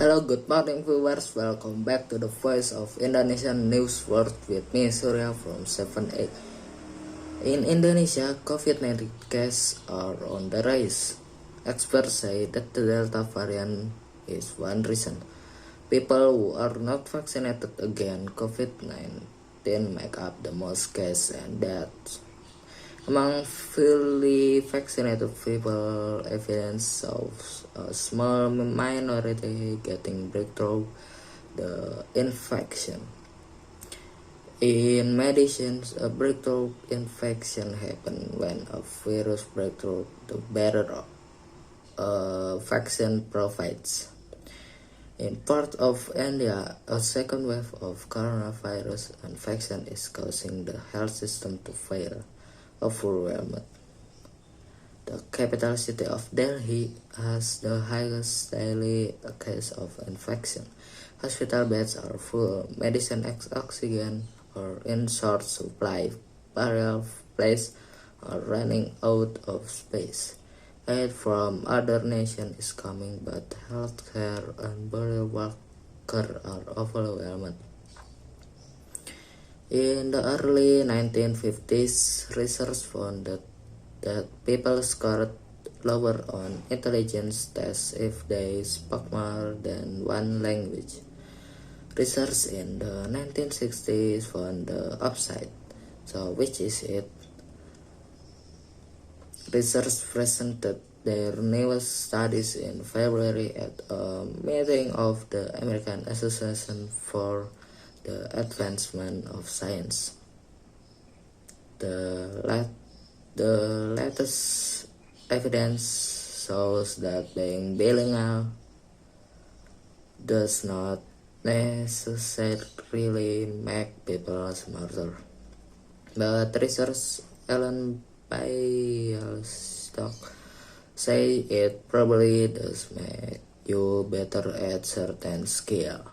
Hello, good morning viewers. Welcome back to the Voice of Indonesian News World with me, Surya from 7/8. In Indonesia, COVID-19 cases are on the rise. Experts say that the Delta variant is one reason. People who are not vaccinated against COVID-19 make up the most cases and deaths. Among fully vaccinated people, evidence shows a small minority getting breakthrough the infection. In medicine, a breakthrough infection happens when a virus breakthrough the barrier a vaccine provides. In part of India, a second wave of coronavirus infection is causing the health system to fail. Overwhelmed. The capital city of Delhi has the highest daily case of infection. Hospital beds are full, medicine oxygen are in short supply, burial places are running out of space. Aid from other nations is coming, but healthcare and burial workers are overwhelmed. In the early 1950s, research found that people scored lower on intelligence tests if they spoke more than one language. Research in the 1960s found the opposite. So which is it? Research presented their newest studies in February at a meeting of the American Association for the Advancement of Science. The latest evidence shows that being bilingual does not necessarily make people smarter. But researcher Ellen Bialystok say it probably does make you better at certain skills.